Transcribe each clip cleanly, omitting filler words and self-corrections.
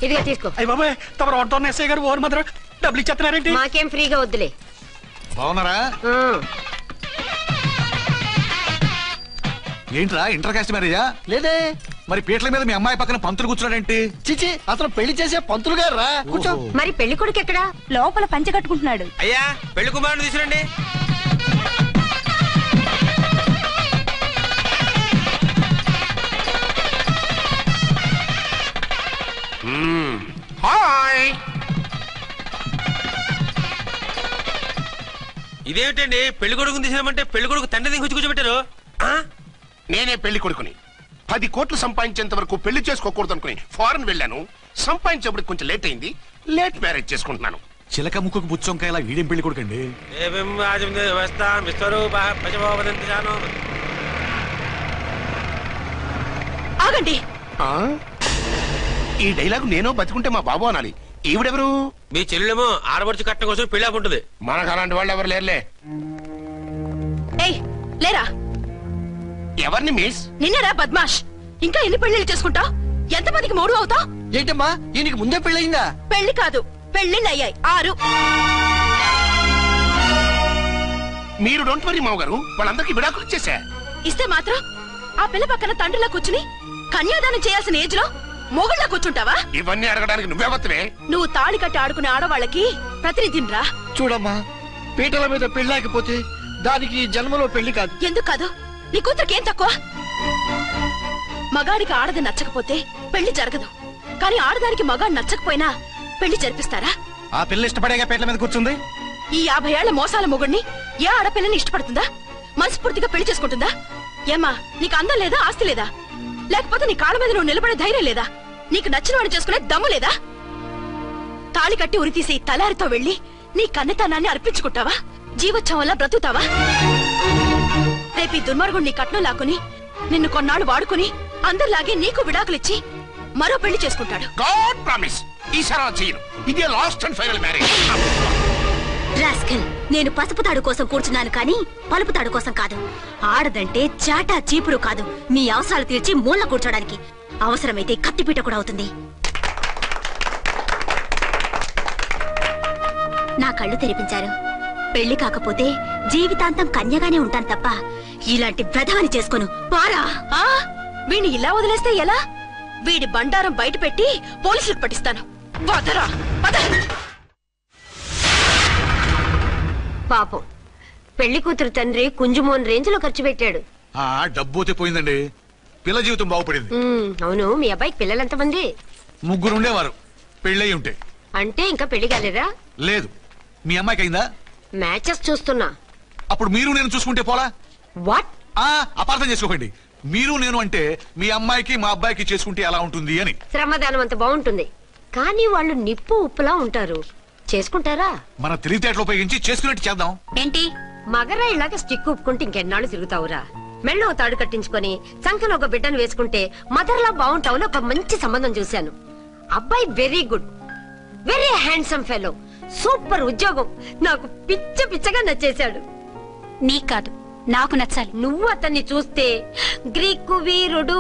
ఇదిగా తీసుకో. అయ్య బాబాయ్ తమరు ఆటోన్ ఎస్ఐ గారు ఓన్ మాత్రం డబ్బులు ఇచ్చేస్తున్నారేంటి? మాకేం ఫ్రీగా వద్దులే. బాగున్నారా? ఏంట్రా ఇంటర్ కాస్ట్ మ్యారేజా? లేదే. మరి పీటల మీద మీ అమ్మాయి పక్కన పంతులు కూర్చున్నాడేంటి? చిచి, అతను పెళ్లి చేసే పంతులు గారు రా. కూర్చో. మరి పెళ్లి కొడుకు ఎక్కడా? లోపల పంచె కట్టుకుంటున్నాడు. అయ్యా పెళ్లి కుమారుని తీసుకురండి. హాయ్. ఇదేమిటండి పెళ్లి కొడుకుని తీసినామంటే పెళ్లి కొడుకు తండ్రి దిగి కూర్చోబెట్టారు. నేనే పెళ్లి కొడుకుని 10 కోట్లు సంపాదించేంత వరకు పెళ్లి చేసుకోకూడదు అనుకుని ఫారెన్ వెళ్ళాను. సంపాదించేప్పుడు కొంచెం లేట్ అయింది. లేట్ మ్యారేజ్ చేసుకుంటున్నాను. చిలక ముక్కుకు బుచ్చొంకాయలా వీడేం పెళ్లి కొడుకండి? ఆగండి. ఈ డైలాగ్ నేను బతికుంటే మా బాబు అనాలి. ఈవిడెవరు? మీ చెల్లెమో ఆడబడుచు కట్టడం కోసం పెళ్లి ఆపుంటది. మనకు అలాంటి వాళ్ళు ఎవరు లేరులే. ఏయ్ లేరా. ఎవరిని మిస్? నిన్నరా బద్మాష్. ఇంకా ఎన్ని పెళ్లిళ్ళు చేసుకుంటావు? ఎంతమందికి మూడు అవుతావు? ఏంటమ్మా ఈయనకి ముందే పెళ్ళయిందా? పెళ్లి కాదు, పెళ్లిళ్ళు అయ్యాయి 6. మీరు డోంట్ వరీ మామగారు, వాళ్ళందరికీ విడాకులు ఇచ్చేసా. ఇస్తే మాత్రం ఆ పిల్ల పక్కన తండ్రిలా కూర్చుని కన్యాదానం చేయాల్సిన ఏజ్ లో మొగుళ్ళ కూర్చుంటావా? ఇవన్నీ అడగడానికి నువ్వే వత్తవే. నువ్వు తాళి కట్టి ఆడుకునే ఆడవాళ్ళకి ప్రతినిధిరా. చూడమ్మా, పీటల మీద పెళ్ళాకపోతే దానికి జన్మలో పెళ్లి కాదు. ఎందుకు కాదు? నీ కూతురికేం తక్కువ? మగాడికి ఆడది నచ్చకపోతే పెళ్లి జరగదు. కానీ ఆడదానికి మగాడు నచ్చకపోయినా పెళ్లి జరిపిస్తారా? ఆ పిల్ల ఇష్టపడేగా పీటల మీద కూర్చుంది. ఈ 50 ఏళ్ల మోసాల మొగుడిని ఏ ఆడపిల్లని ఇష్టపడుతుందా? మనస్ఫూర్తిగా పెళ్లి చేసుకుంటుందా? ఏమ్మా, నీకు అందం లేదా, ఆస్తి లేదా? లేకపోతే నీ కాళ్ళ మీద నువ్వు నిలబడే ధైర్యం లేదా? నీకు నచ్చిన వాడు చేసుకునే దమ్ము లేదా? తాళి కట్టి ఉరితీసే ఈ తలారితో వెళ్లి నీ కన్నెతనాన్ని అర్పించుకుంటావా? జీవోత్సవంలా బ్రతుకుతావా? రేపు ఈ దుర్మార్గుడు నీ కట్నం లాక్కుని నిన్ను కొన్నాళ్ళు వాడుకుని అందరిలాగే నీకు విడాకులిచ్చి మరో పెళ్లి చేసుకుంటాడు. గాడ్ ప్రామిస్, ఈసారి చేయను. ఇదే last and final marriage. Rascal, నేను పసుపు తాడు కోసం కూర్చున్నాను కానీ పలుపు తాడు కోసం కాదు. ఆడదంటే చాటా చీపురు కాదు, నీ అవసరాలు తీర్చి మూల కూర్చోడానికి. అవసరమైతే కత్తిపీట కూడా అవుతుంది. నా కళ్ళు తెరిపించారు. పెళ్లి కాకపోతే జీవితాంతం కన్యగానే ఉంటాను తప్ప ఇలాంటి ప్రధాని చేసుకోను. పారా. వీడిని ఇలా వదిలేస్తే ఎలా? వీడి బండారం బయట పెట్టి పోలీసులకు పట్టిస్తాను. వదరా, వద. పాపం పెళ్లి కూతురు తండ్రి కుంజుమోన్ రేంజ్ లో ఖర్చు పెట్టాడు. డబ్బు పోయిందండి. పిల్ల జీవితం బాగుపడింది. అవును, మీ అబ్బాయికి పిల్లలెంతమంది? 3 ఉండేవారు. పెళ్ళయి ఉంటే. అంటే ఇంకా పెళ్లి కాలేదా? లేదు. మీ అమ్మాయికి అయిందా? మ్యాచెస్ చూస్తున్నా. అప్పుడు మీరు నేను చూసుకుంటే పోలా? వాట్? అపార్థం చేసుకోకండి. మీరు నేను అంటే మీ అమ్మాయికి మా అబ్బాయికి చేసుకుంటే ఎలా ఉంటుంది అని. శ్రమదానం అంత బాగుంటుంది, కానీ వాళ్ళు నిప్పు ఉప్పులా ఉంటారు. చేసుకుంటారా? మన తెలివితేటలు ఉపయోగించి చేసుకున్నట్టు చేద్దాం. ఏంటి మగరా ఇలాగ స్టిక్ ఉప్పుకుంటే ఇంకెన్నాళ్ళు తిరుగుతావురా? మెళ్ళో తాడు కట్టించుకొని సంఖ్యలో ఒక బిడ్డను వేసుకుంటే మదర్లా బాగుంటావుని ఒక మంచి సంబంధం చూశాను. అబ్బాయి very good, very handsome fellow, super ఉద్యోగం. నాకు పిచ్చగా నచ్చేశాడు. నీకు కాదు, నాకు నచ్చాలి. నువ్వు అతన్ని చూస్తే గ్రీకు వీరుడు,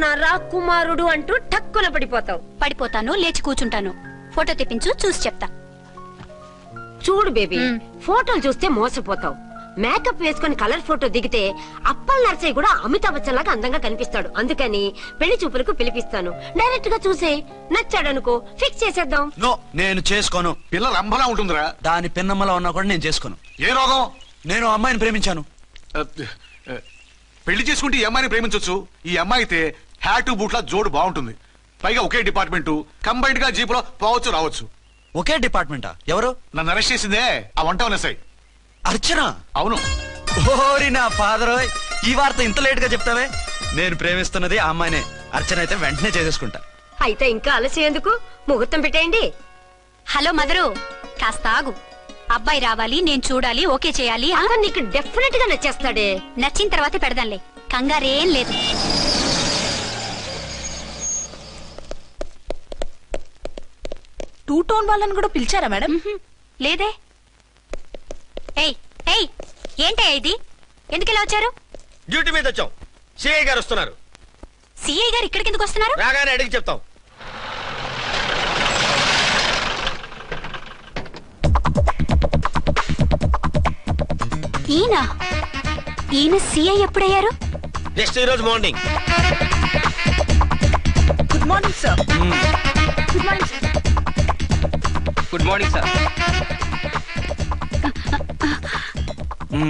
నా రాకుమారుడు అంటూ టక్కున పడిపోతావు. పడిపోతాను, లేచి కూర్చుంటాను. ఫోటో తెప్పించు, చూసి చెప్తా. చూడు బేబీ, ఫోటోలు చూస్తే మోసపోతావు. మేకప్ వేసుకుని కలర్ ఫోటో దిగితే అప్పల్ నర్సయ్య కూడా అమితాబ్ బచ్చన్ లాగా అందంగా కనిపిస్తాడు. అందుకని పెళ్లి చూపులకు పిలిపిస్తాను. డైరెక్ట్ గా చూసే నచ్చాడనుకో ఫిక్స్ చేసేద్దాం. నో, నేను చేసుకోను. పిల్ల రంభలా ఉంటుందిరా. దాని పిన్నమ్మలా ఉన్నా కూడా నేను చేసుకోను. ఏ రోగం? నేను అమ్మాయిని ప్రేమించాను. పెళ్లి చేసుకుంటే ఈ అమ్మాయిని ప్రేమించొచ్చు. ఈ అమ్మాయి అయితే హ్యాటు బూట్ల జోడు బాగుంటుంది. పైగా ఒకే డిపార్ట్మెంట్, కంబైన్డ్ గా జీపులో పోవచ్చు రావచ్చు. ఒకే డిపార్ట్మెంటా? ఎవరు? నన్ను అరెస్ట్ చేసిందే ఆ వంట ఎస్ఐ అర్చన. అవును. ఓరి నా ఫాదర్, ఈ వార్త ఇంత లేట్ గా చెప్తావే. నేను ప్రేమిస్తున్నది ఆ అమ్మాయినే. అర్చన అయితే వెంటనే చేసేసుకుంటా. అయితే ఇంకా ఆలస్యం ఎందుకు? ముహూర్తం పెట్టేయండి. హలో మదరు, కాస్త ఆగు. అబ్బాయి రావాలి, నేను చూడాలి, ఓకే చేయాలి. అతను నీకు డెఫినెట్ గా నచ్చేస్తాడే. నచ్చిన తర్వాతే పెడదాంలే, కంగారేం లేదు. 2 టోన్ వాళ్ళని కూడా పిలిచారా మేడం? లేదే. ఏయ్ ఏయ్, ఏంటే ఇది? ఎందుకెలా వచ్చారు? డ్యూటీ మీద వచ్చాం. సిఐ గారు వస్తున్నారు. సిఐ గారు ఇక్కడికి ఎందుకు వస్తున్నారు? రాగానే అడిగి చెప్తాం. ఈయన సిఐ ఎప్పుడయ్యారు? నెక్స్ట్ ఈ రోజు morning. Good morning sir. Good morning sir. Good morning sir.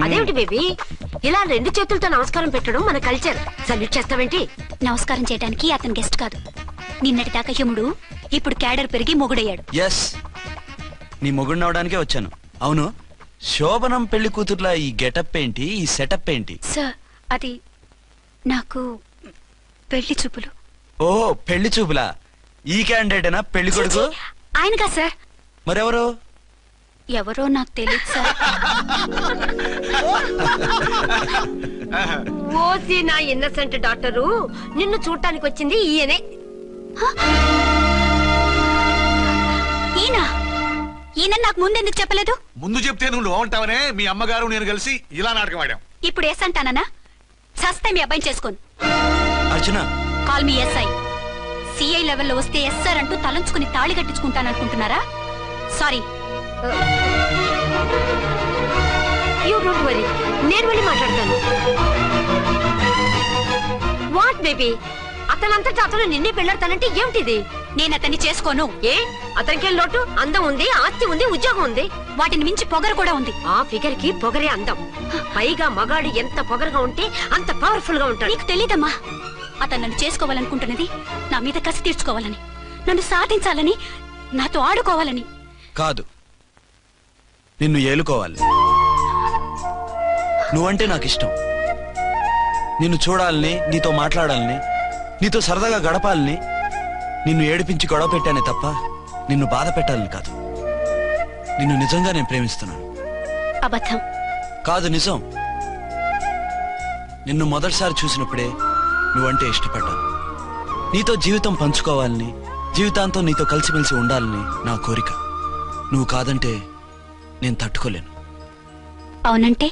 అదేమిటి బేబీ, ఇలా 2 చేతులతో నమస్కారం పెట్టడం మన కల్చర్. సల్యూట్ చేస్తావేంటి? నమస్కారం చేయడానికి అతను గెస్ట్ కాదు. నిన్నటి దాకా యముడు, ఇప్పుడు క్యాడర్ పెరిగి మొగుడయ్యాడు. ఎస్, నీ మొగుడిని అవడానికే వచ్చాను. అవును, శోభనం పెళ్లి కూతుర్లా ఈ గెటప్ ఏంటి, ఈ సెటప్ ఏంటి? సార్, అది నాకు పెళ్లి చూపులు. ఓ, పెళ్లి చూపులా? ఈ క్యాండిడేటేనా పెళ్లి కొడుకు? ఆయనగా సార్. మరెవరు? ఎవరో నాకు తెలియదు సార్. ఓసి నా ఇన్నసెంట్ డాక్టరు, నిన్ను చూడటానికి వచ్చింది ఈయనే. ఈయన నాకు ముందెందుకు చెప్పలేదు? ముందు చెప్తే నువ్వు బాగుంటావనే మీ అమ్మగారు నేను కలిసి ఇలా నాటకం ఆడాం. ఇప్పుడు ఎస్ అంటానా? సస్తే మీ అబ్బాయిని చేసుకోను. అర్చన, కాల్ మీ ఎస్ఐ. సిఐ లెవెల్లో వస్తే ఎస్ఆర్ అంటూ తలంచుకుని తాళి కట్టించుకుంటాననుకుంటున్నారా? సారీ. యూ డోంట్ వరీ, నేను వెళ్ళి మాట్లాడతాను. వాట్ బేబీ, అతనంతటా అతను నిన్నే పెళ్ళాడతానంటే ఏమిటిది? నేను అతన్ని చేసుకోను. ఏ, అతనికేం లోటు? అందం ఉంది, ఆస్తి ఉంది, ఉద్యోగం ఉంది. వాటిని మించి పొగరు కూడా ఉంది. ఆ ఫిగర్ కి పొగరే అందం. పైగా మగాడు ఎంత పొగరుగా ఉంటే అంత పవర్ఫుల్ గా ఉంటాడు. నీకు తెలీదమ్మా, అతను నన్ను చేసుకోవాలనుకుంటున్నది నా మీద కసి తీర్చుకోవాలని, నన్ను సాధించాలని, నాతో ఆడుకోవాలని కాదు, నిన్ను ఏలుకోవాలి. నువ్వంటే నాకు ఇష్టం. నిన్ను చూడాలని, నీతో మాట్లాడాలని, నీతో సరదాగా గడపాలని, నిన్ను ఏడిపించి గొడవ పెట్టానే తప్ప నిన్ను బాధ పెట్టాలని కాదు. నిన్ను నిజంగా నేను ప్రేమిస్తున్నాను. అబద్ధం కాదు, నిజం. నిన్ను మొదటిసారి చూసినప్పుడే నువ్వంటే ఇష్టపడ్డాను. నీతో జీవితం పంచుకోవాలని, జీవితాంతం నీతో కలిసిమెలిసి ఉండాలని నా కోరిక. నువ్వు కాదంటే నేను తట్టుకోలేను. అవునంటే?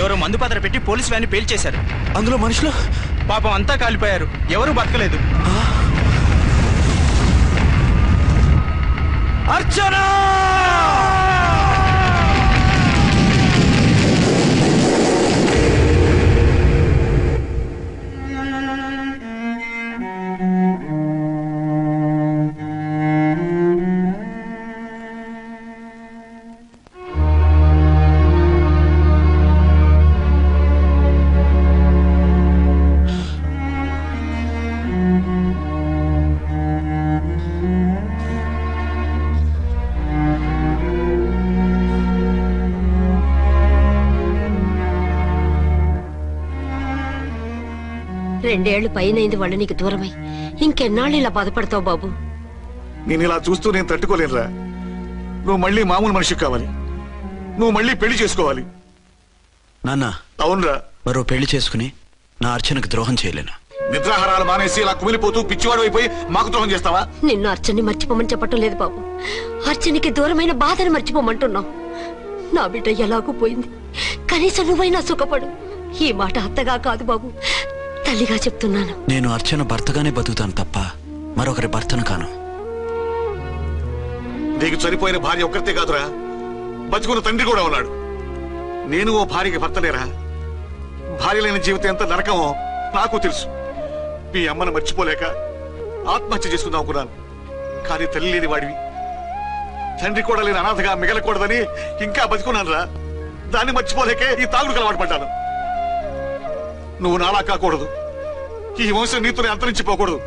ఎవరో మందు పాత్ర పెట్టి పోలీస్ వ్యాన్ పేల్చేశారు. అందులో మనుషులు పాపం అంతా కాలిపోయారు, ఎవరూ బతకలేదు. అర్చన! రెండేళ్లు పైనైంది వాళ్ళు నీకు దూరమై. ఇంకెన్నాళ్ళు ఇలా బాధపడతావు బాబు? నేను ఇలా చూస్తూ నేను తట్టుకోలేనురా. నువ్వు మళ్ళీ మామూలు మనిషి కావాలి. నువ్వు మళ్ళీ పెళ్లి చేసుకోవాలి. నాన్న, అవునరా. మరో పెళ్లి చేసుకుని నా అర్చనకు ద్రోహం చేయలేను. నిద్రాహారాలు మానేసి ఇలా కుమిలిపోతూ పిచ్చివాడు అయిపోయి మాకు ద్రోహం చేస్తావా? నిన్ను అర్చన్ని మర్చిపోమని చెప్పటం లేదు బాబు, అర్చనికి దూరమైన బాధను మర్చిపోమంటున్నావు. నా బిడ్డ ఎలాగూ పోయింది, కనీసం నువ్వైనా సుఖపడు. ఈ మాట అత్తగా కాదు బాబు, తల్లిగా చెప్తున్నాను. నేను అర్చన భర్తగానే బతుకుతాను తప్ప మరొకరి భర్తను కాను. నీకు చనిపోయిన భార్య ఒక్కరితే కాదురా, బతుకున్న తండ్రి కూడా ఉన్నాడు. నేను ఓ భార్యకి భర్తలేరా? భార్య లేని జీవితం ఎంత నరకమో నాకు తెలుసు. మీ అమ్మను మర్చిపోలేక ఆత్మహత్య చేసుకుందాం అనుకున్నాను. కానీ తల్లి లేని వాడివి, తండ్రి కూడా లేని అనాథగా మిగలకూడదని ఇంకా బతుకున్నాను రా. దాన్ని మర్చిపోలేకే ఈ తాగుడుకు అలవాటు పడ్డాను. నువ్వు నాలా కాకూడదు, ఈ వంశం నీతోనే అంతరించిపోకూడదు.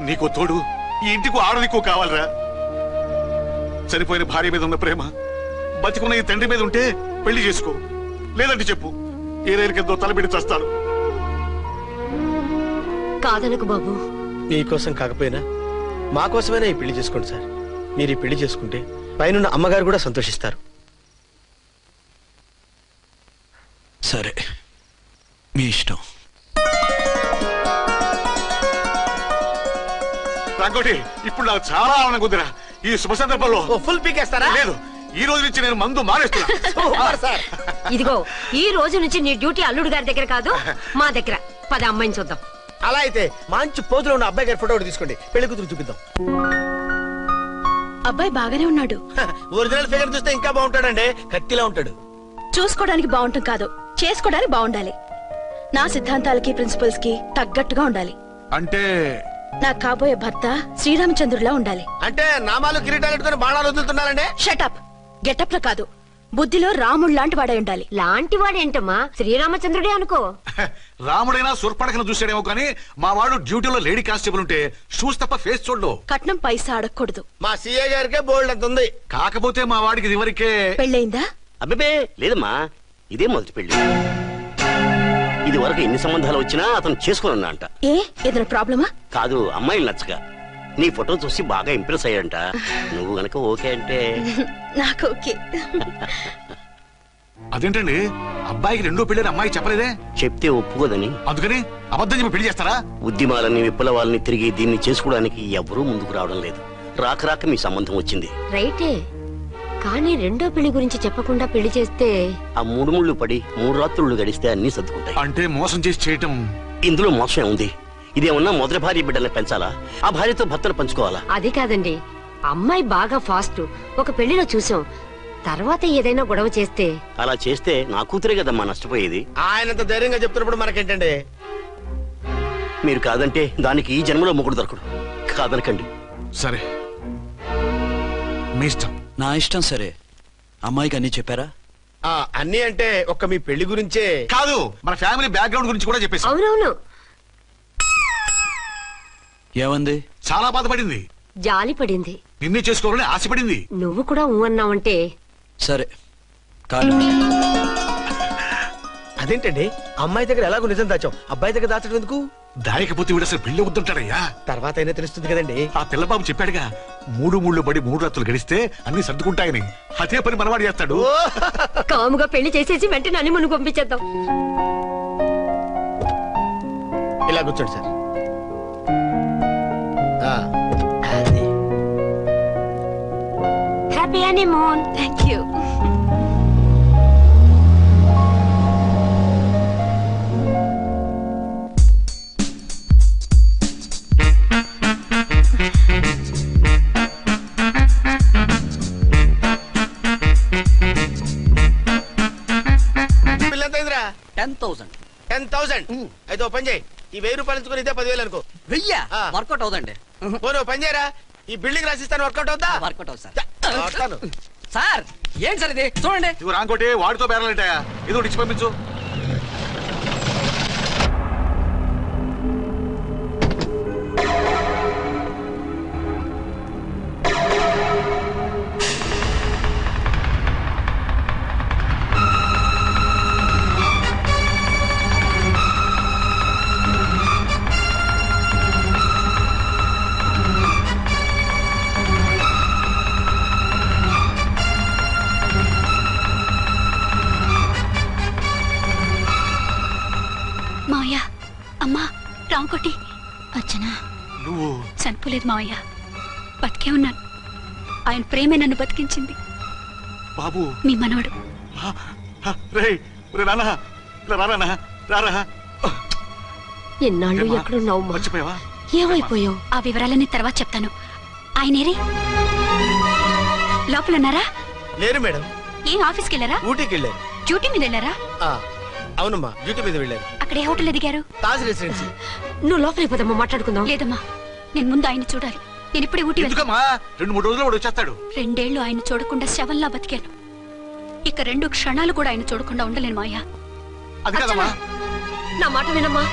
నీకో తోడు, ఈ ఇంటికి ఆడదికో కావాలిరా. చనిపోయిన భార్య మీద ఉన్న ప్రేమ బతికున్న ఈ తండ్రి మీద ఉంటే పెళ్లి చేసుకో, లేదంటే చెప్పు, ఏ రైలు కిందో తలబెడి చేస్తాను. కాదనకు బాబు. మీకోసం కాకపోయినా మా కోసమైనా ఈ పెళ్లి చేసుకోండి సార్. మీరు ఈ పెళ్లి చేసుకుంటే పైన అమ్మగారు కూడా సంతోషిస్తారు. సరే, మీ ఇష్టం. రాంకోటి, ఇప్పుడు నాకు చాలా ఆనందంగా ఉందిరా. ఈ శుభ సందర్భంలో ఫుల్ పీకేస్తారా? లేదు, ఈ రోజు నుంచి నేను మందు మానేస్తున్నా. ఇదిగో, ఈ రోజు నుంచి నీ డ్యూటీ అల్లుడు గారి దగ్గర కాదు, మా దగ్గర. పద అమ్మాయిని చూద్దాం. అలా అయితే మంచి పోజులో ఉన్న అబ్బాయి గారి ఫోటో ఒకటి తీసుకోండి, పెళ్లి కూతురు చూపిద్దాం. అబ్బాయి బాగానే ఉన్నాడు. ఒరిజినల్ ఫిగర్ చూస్తే ఇంకా బాగుంటాడండి, కత్తిలా ఉంటాడు. చూసుకోవడానికి బాగుంటాం కాదు, చేసుకోవడానికి బాగుండాలి. నా సిద్ధాంతాలకి ప్రిన్సిపల్స్ కి తగ్గట్టుగా ఉండాలి. అంటే నా కాబోయే భర్త శ్రీరామచంద్రులా ఉండాలి. అంటే నామాలు కిరీటాలు పెట్టుకుని బాణాలు వదులుతున్నారండి. షటప్. గెటప్ లో కాదు, బుద్ధిలో రాముడు లాంటి వాడై ఉండాలి. లాంటి వాడేంటమ్మా, శ్రీరామచంద్రుడే అనుకో. రాముడైనా సూర్పడకను చూసాడేమో కానీ మా వాడు డ్యూటీలో లేడీ కానిస్టేబుల్ ఉంటే షూస్ తప్ప ఫేస్ చూడడు. కట్నం పైసా అడగకూడదు. మా సీఏ గారికే బోల్డ్ అంత ఉంది. కాకపోతే మా వాడికి ఇదివరకే పెళ్ళయిందా? అబ్బే లేదమ్మా, ఇదే మొదటి పెళ్లి. ఇది వరకు ఎన్ని సంబంధాలు వచ్చినా అతను చేసుకున్నా అంట. ఏ ఏదైనా ప్రాబ్లమా? కాదు, అమ్మాయిలు నచ్చగా నీ ఫోటో చూసి బాగా ఇంప్రెస్ అయ్యాడంట. నువ్వు గనక ఓకే అంటే నాకు ఓకే. అదేంటండి, అబ్బాయికి రెండో పెళ్లి అమ్మాయి చెప్పలేదే? చెప్తే ఒప్పుకోదని. అందుకని అబద్ధం చెప్పి పెళ్లి చేస్తారా? ఉద్యమాలని విప్లవాలని తిరిగి దీన్ని చేసుకోవడానికి ఎవరూ ముందుకు రావడం లేదు. రాక రాక మీ సంబంధం వచ్చింది. రైటే, కానీ రెండో పెళ్లి గురించి చెప్పకుండా పెళ్లి చేస్తే ఆ 3 ముళ్ళు పడి 3 రాత్రులు గడిస్తే అన్ని సర్దుకుంటాయి. అంటే మోసం చేసి చేయటం. ఇందులో మోసం ఉంది. ఇదేమన్నా మొదటి భార్య బిడ్డల్ని పెంచాలా, ఆ భార్యతో భర్తను పంచుకోవాలా? అది కాదండి, అమ్మాయి బాగా ఫాస్ట్. ఒక పెళ్లిలో చూసాం, తర్వాత ఏదైనా గొడవ చేస్తే. అలా చేస్తే నా కూతురే కదమ్మా నష్టపోయేది. ఆయనంత ధైర్యంగా చెప్తున్నప్పుడు మనకేంటండి? మీరు కాదంటే దానికి ఈ జన్మలో మొగుడు దొరకడు. కాదనకండి. సరే, మీ ఇష్టం. నా ఇష్టం. సరే, అమ్మాయికి అన్ని చెప్పారా? అన్ని అంటే ఒక్క మీ పెళ్లి గురించే కాదు, మన ఫ్యామిలీ బ్యాక్గ్రౌండ్ గురించి కూడా చెప్పేసి. అవునవును. ఏమంది? చాలా బాధపడింది, జాలి పడింది, నిన్నే చేసుకోవాలని ఆశపడింది. నువ్వు కూడా ఊ అన్నావంటే. సరే కాదు. అదేంటండి, అమ్మాయి దగ్గర ఎలాగో నిజం దాచాం, అబ్బాయి దగ్గర దాచడం ఎందుకు? దాయకపోతే వీడు అసలు పెళ్లి వద్దుంటాడయ్యా. తర్వాత అయినా తెలుస్తుంది కదండి. ఆ పిల్లబాబు చెప్పాడుగా, 3 ముళ్ళు పడి 3 రాత్రులు గడిస్తే అన్ని సర్దుకుంటాయని. అదే పని మనవాడు చేస్తాడు. కాముగా పెళ్లి చేసేసి వెంటనే అని మును పంపించేద్దాం. ఇలా కూర్చోండి sir. Happy honeymoon. Thank you. పిల్లంతైందిరా? 10,000. 10,000. అయితే ఓ పని చేయి, ఈ 1000 రూపాయలు ఇచ్చుకుని ఇదే 10,000 అనుకో. 1000 వర్కౌట్ అవుదండి. పోను పని చేయరా, ఈ బిల్డింగ్ రాసిస్తాను, వర్కౌట్ అవుతా? వర్కౌట్ అవుతుంది సార్. సార్ ఏంటి సార్ ఇది, చూడండి. ఇవి రాంకోటి, వాడితో బేరాలంటాయా? ఇది ఒకటి ఇచ్చి పంపించు. మావయ్య, అమ్మా, రాంకోటి, అర్చనా. నువ్వు చనిపోలేదు మావయ్య, బతికే ఉన్నాను. ఆయన ప్రేమే నన్ను బతికించింది. బాబు, మీ మనవడు. రే నాన్న, రారా. ఎన్నాళ్ళు ఏమ్మా? ఎక్కడున్నావు మర్చిపోయావా? ఏమైపోయావు? ఆ వివరాలన్నీ తర్వాత చెప్తాను. ఆయనేరి లోపల ఉన్నారా? లేరు మేడం. ఏం ఆఫీస్కి వెళ్ళారా? ఊటీకి వెళ్ళారు. డ్యూటీ మీద వెళ్ళారా? అవునమ్మా, డ్యూటీ మీద వెళ్ళారు. అక్కడ ఏ హోటల్ ఎదిగారు? తాజ్ రెసిడెన్సీ. నువ్వు లోపలికి పోదమ్మా, మాట్లాడుకుందాం. లేదమ్మా, నేను ముందు ఆయన చూడాలి. నేను ఇప్పుడే ఊటీ వెళ్తాను. ఎందుకమ్మా 2-3 రోజుల్లో వాడు వచ్చేస్తాడు. 2 ఏళ్లు ఆయన చూడకుండా శవంలా బతికాను. ఇక 2 క్షణాలు కూడా ఆయన చూడకుండా ఉండలేను మాయా. అది కదమ్మా. నా మాట వినమ్మా.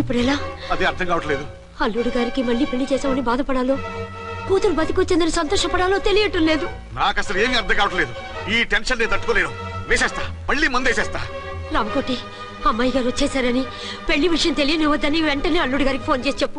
ఇప్పుడు ఎలా? అది అర్థం కావట్లేదు. అల్లుడు గారికి మళ్ళీ పెళ్లి చేసామని బాధపడాలో, కూతురు బతికొచ్చిందని సంతోషపడాలో తెలియటం లేదు. నాకు అసలు ఏమీ అర్థం కావట్లేదు. ఈ టెన్షన్ నేను తట్టుకోలేను. వేసేస్తా, మళ్ళీ మందేసేస్తా. రామకోటి, అమ్మాయి గారు వచ్చేసారని, పెళ్లి విషయం తెలియనివ్వద్దని వెంటనే అల్లుడు గారికి ఫోన్ చేసి చెప్పు.